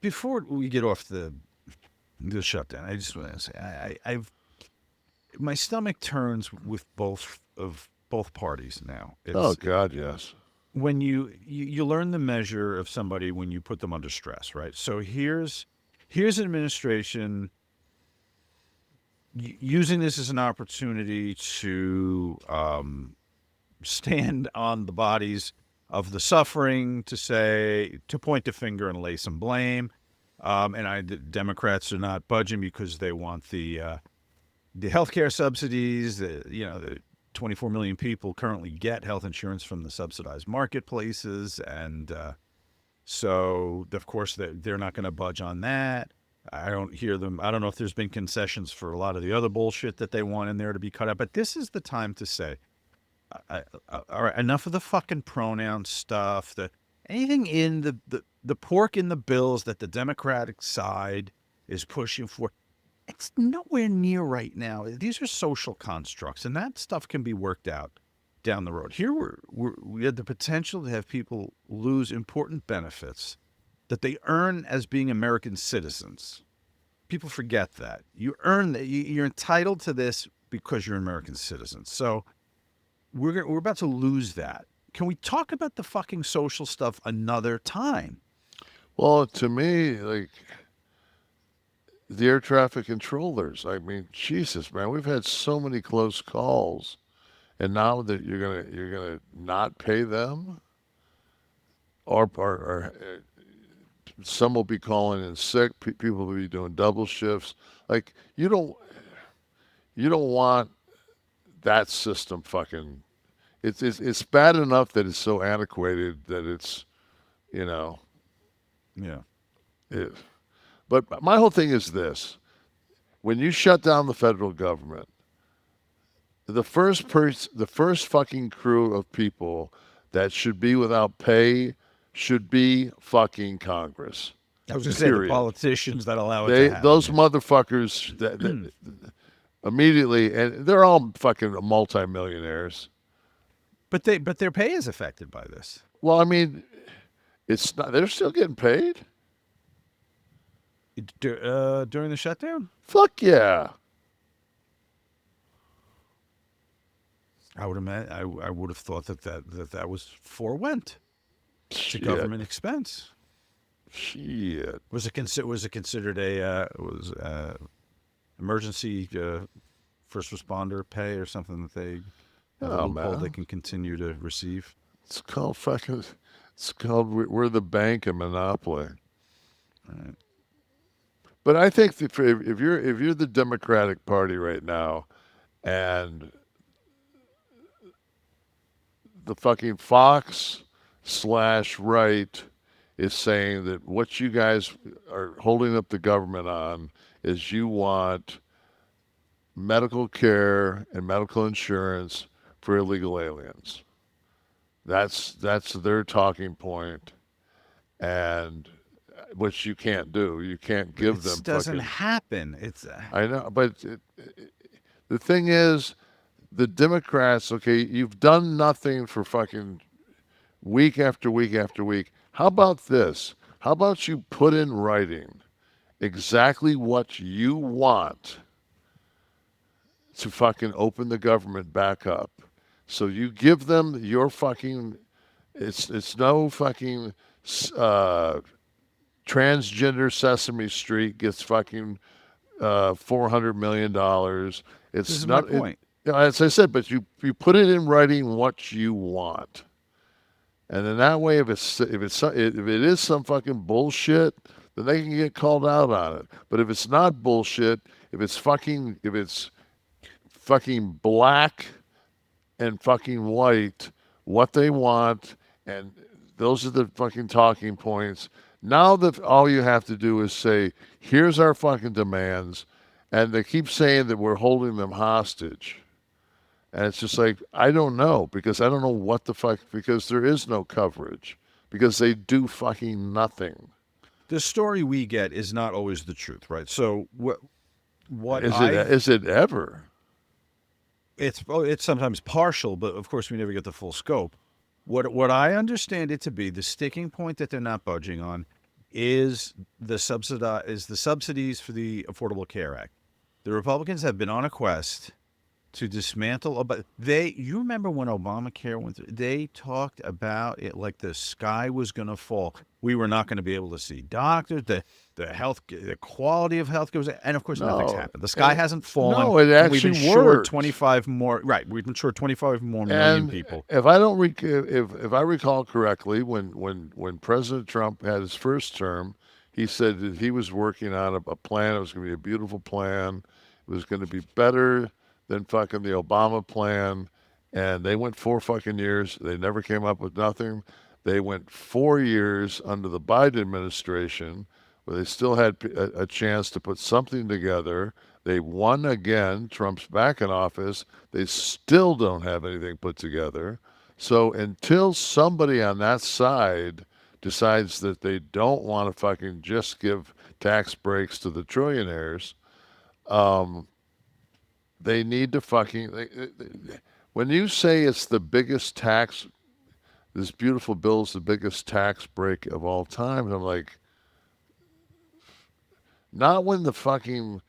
Before we get off the shutdown, I just want to say I've my stomach turns with both parties now. Oh It's God, yes. when you learn the measure of somebody when you put them under stress, right? So here's an administration using this as an opportunity to stand on the bodies of the suffering, to point the finger and lay some blame. The Democrats are not budging because they want the healthcare subsidies. The 24 million people currently get health insurance from the subsidized marketplaces, and so of course they're not going to budge on that. I don't hear them. I don't know if there's been concessions for a lot of the other bullshit that they want in there to be cut out. But this is the time to say, all right, enough of the fucking pronoun stuff. Anything in the pork in the bills that the Democratic side is pushing for. It's nowhere near right now. These are social constructs, and that stuff can be worked out down the road. Here we had the potential to have people lose important benefits that they earn as being American citizens. People forget that. You earn that. You're entitled to this because you're an American citizen. So we're about to lose that. Can we talk about the fucking social stuff another time? Well, to me, like the air traffic controllers. I mean, Jesus, man, we've had so many close calls, and now that you're gonna not pay them, or some will be calling in sick. People will be doing double shifts. Like you don't want that system fucking. It's bad enough that it's so antiquated that it's you know. Yeah. It, but my whole thing is this: when you shut down the federal government, the first fucking crew of people that should be without pay should be fucking Congress. I was going to say the Period. politicians that allow it to Those happen. motherfuckers that immediately, and they're all fucking multimillionaires. But their pay is affected by this. Well, I mean, it's not. They're still getting paid. During the shutdown, Fuck yeah. I would imagine. I would have thought that was forewent. It's a Shit. government expense. Shit. Was it considered a was emergency first responder pay or something that they have a Oh loophole they man. can continue to receive? It's called fucking. It's called we're the bank of Monopoly. Right. But I think that if you're the Democratic Party right now, and the fucking Fox slash right is saying that what you guys are holding up the government on is you want medical care and medical insurance for illegal aliens. That's their talking point, and which you can't do. You can't But give it them doesn't fucking. happen. I know, but the thing is, the Democrats. Okay, you've done nothing for fucking week after week after week. How about this? How about you put in writing exactly what you want to fucking open the government back up? So you give them your fucking. It's no fucking uh, transgender Sesame Street gets fucking $400 million. This It's is my not. point. As I said, but you put it in writing what you want. And then that way, if it is some fucking bullshit, then they can get called out on it. But if it's not bullshit, if it's fucking black and fucking white, what they want, and those are the fucking talking points. Now that all you have to do is say, here's our fucking demands, and they keep saying that we're holding them hostage. And it's just like, I don't know because I don't know what the fuck, because there is no coverage because they do fucking nothing. The story we get is not always the truth, right? So what Is it, I've is it ever? it's sometimes partial, but of course we never get the full scope. What I understand it to be, the sticking point that they're not budging on, is the subsidies for the Affordable Care Act. The Republicans have been on a quest to dismantle. But you remember when Obamacare went through? They talked about it like the sky was going to fall. We were not going to be able to see doctors. The quality of health goes, and of course, nothing's No, happened. The sky hasn't fallen, no, it and we've actually insured worked. 25 more. Right, we've insured 25 more million And people. if I don't if I recall correctly, when President Trump had his first term, he said that he was working on a plan. It was going to be a beautiful plan. It was going to be better than fucking the Obama plan. And they went 4 fucking years. They never came up with nothing. They went 4 years under the Biden administration, where they still had a chance to put something together. They won again. Trump's back in office. They still don't have anything put together. So until somebody on that side decides that they don't want to fucking just give tax breaks to the trillionaires, um, they need to fucking. When you say it's the biggest tax, this beautiful bill is the biggest tax break of all time, I'm like, not when the fucking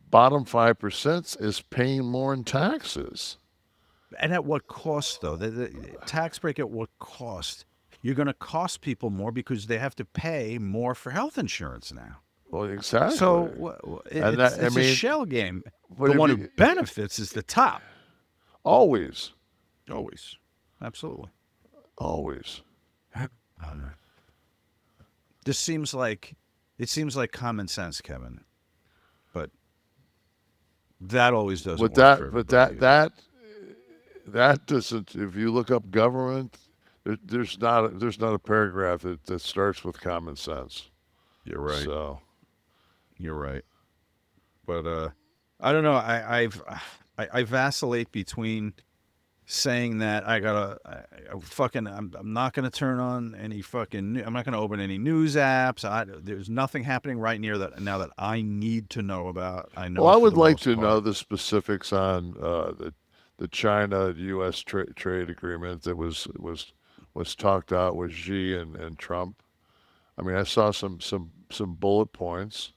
bottom 5% is paying more in taxes. And at what cost, though? The tax break at what cost? You're going to cost people more because they have to pay more for health insurance now. Well, exactly. So And it's, that, I it's a mean, shell game. but The if one who you, benefits is the top. always, Always. Absolutely. always. This seems like common sense, Kevin. But that always doesn't But work for that, but everybody. that doesn't. If you look up government, there's not a paragraph that starts with common sense. You're right. So You're right. But I don't know. I vacillate between saying that I'm not gonna turn on any fucking I'm not gonna open any news apps. There's nothing happening right near that now that I need to know about. I well, know I for would the like most to know part. the specifics on the China U.S. Trade agreement that was talked out with Xi and Trump. I mean, I saw some bullet points.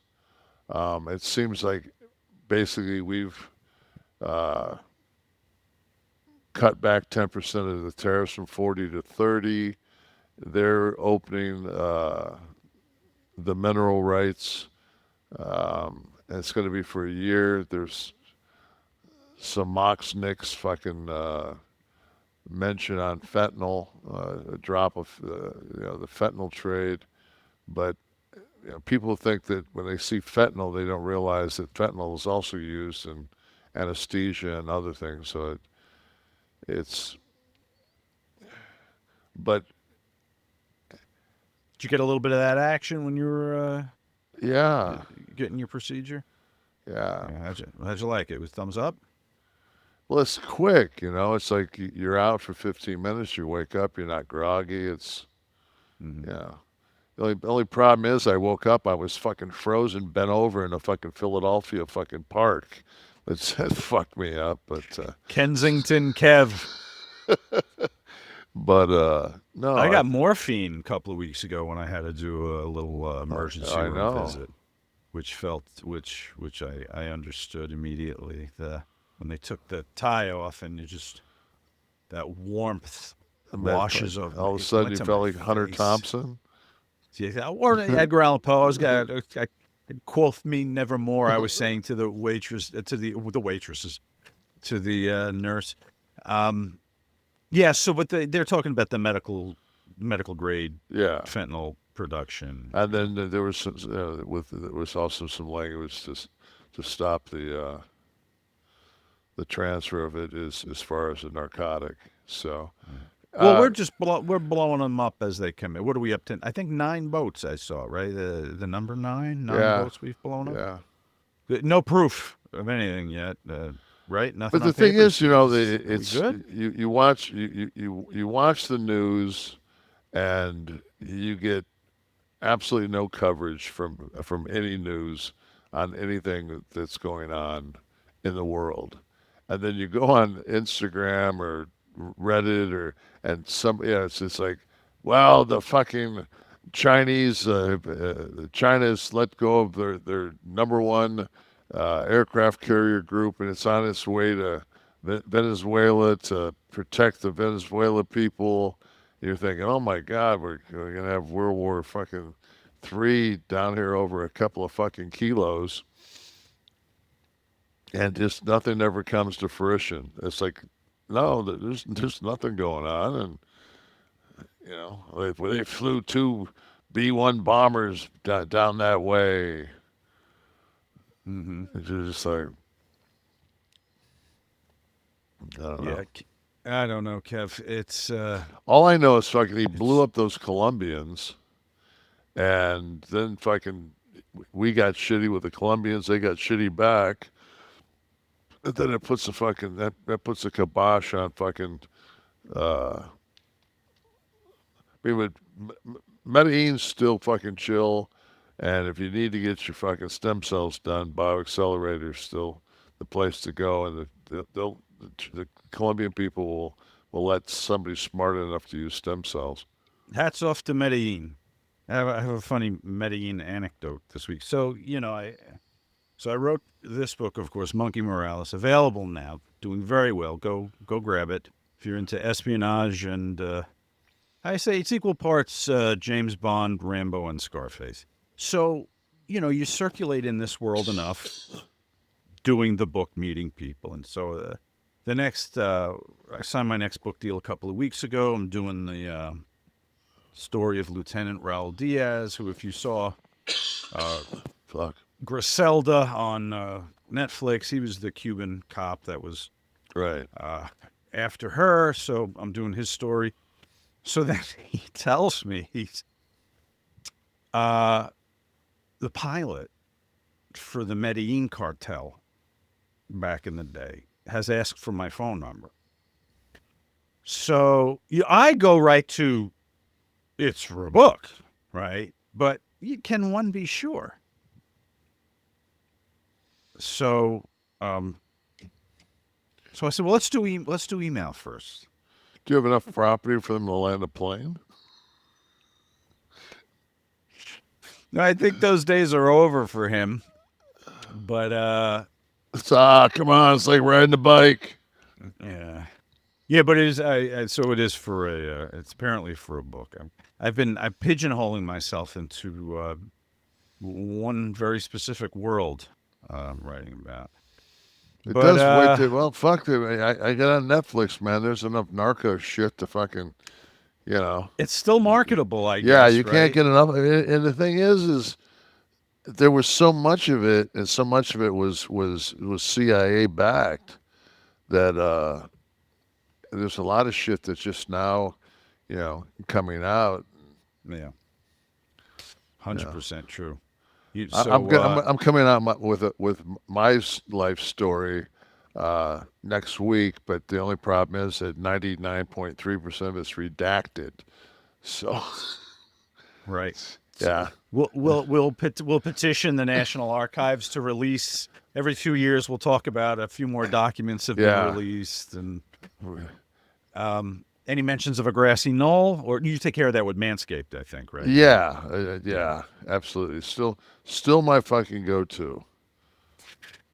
It seems like basically we've uh, cut back 10% of the tariffs from 40 to 30. They're opening the mineral rights. And it's going to be for a year. There's some Mox Nix fucking mention on fentanyl, a drop of the fentanyl trade. But people think that when they see fentanyl, they don't realize that fentanyl is also used in anesthesia and other things. So it's but Did you get a little bit of that action when you were yeah, getting your procedure? yeah. Yeah, how'd you like it? It was thumbs up? Well, it's quick, It's like you're out for 15 minutes. You wake up. You're not groggy. It's Mm-hmm. yeah. The only problem is I woke up. I was fucking frozen, bent over in a fucking Philadelphia fucking park. That fucked me up. Kensington Kev. No, I got morphine a couple of weeks ago when I had to do a little emergency I room know. visit, which I understood immediately. When they took the tie off and that warmth washes over All me. of a It sudden went you to felt my like Hunter face. Thompson. Yeah, or Edgar Allan Poe. Quoth me nevermore. I was saying to the waitress, to the waitresses, to the nurse. Um, yeah. So, but they're talking about the medical grade Yeah. fentanyl production. And then there was there was also some language to stop the transfer of it as far as a narcotic. So Well, uh, we're blowing them up as they come in. What are we up to? I think 9 boats I saw. Right, the number nine yeah, boats we've blown up. yeah. No proof of anything yet. Right, nothing But on the thing is, papers. Are we it's good? you watch the news and you get absolutely no coverage from any news on anything that's going on in the world. And then you go on Instagram or Reddit or and some it's just like, well, the fucking Chinese, China's let go of their number one aircraft carrier group, and it's on its way to Venezuela to protect the Venezuela people. You're thinking, oh my God, we're gonna have World War fucking III down here over a couple of fucking kilos, and just nothing ever comes to fruition. It's like, no, there's nothing going on, and they flew two B-1 bombers down that way. Mm-hmm. It's just like, I don't know. I don't know, Kev. It's All I know is fucking he blew up those Colombians, and then fucking we got shitty with the Colombians. They got shitty back. And then it puts that puts a kibosh on fucking. I mean, Medellin's still fucking chill, and if you need to get your fucking stem cells done, bioaccelerator's still the place to go, and the Colombian people will let somebody smart enough to use stem cells. hats off to Medellin. I have a funny Medellin anecdote this week. So I wrote this book, of course, Monkey Morales, available now, doing very well. Go grab it if you're into espionage, and I say it's equal parts James Bond, Rambo, and Scarface. So you circulate in this world enough, doing the book, meeting people, and so the next I signed my next book deal a couple of weeks ago. I'm doing the story of Lieutenant Raul Diaz, who, if you saw Fuck. Griselda on Netflix, he was the Cuban cop that was Right. after her. So I'm doing his story. So then he tells me he's the pilot for the Medellin cartel back in the day has asked for my phone number. So I go right to, it's for a book, right? But can one be sure? So, so I said, well, let's do email first. Do you have enough property for them to land a plane? No, I think those days are over for him. But Come on, it's like riding a bike. yeah, but it is. So it is for a. It's apparently for a book. I'm pigeonholing myself into one very specific world I'm writing about. It But, does wait. Well, fuck it. I got on Netflix, man. There's enough narco shit to fucking, it's still marketable, I Yeah, guess. you right? can't get enough. And the thing is there was so much of it, and so much of it was CIA backed that there's a lot of shit that's just now, coming out. Yeah, 100% true. I'm coming out with my life story next week, but the only problem is that 99.3% of it's redacted. So, right. yeah. We'll petition the National Archives to release every few years. We'll talk about a few more documents have been released, and any mentions of a grassy knoll, or you take care of that with Manscaped, I think, right? Yeah, absolutely. Still my fucking go-to.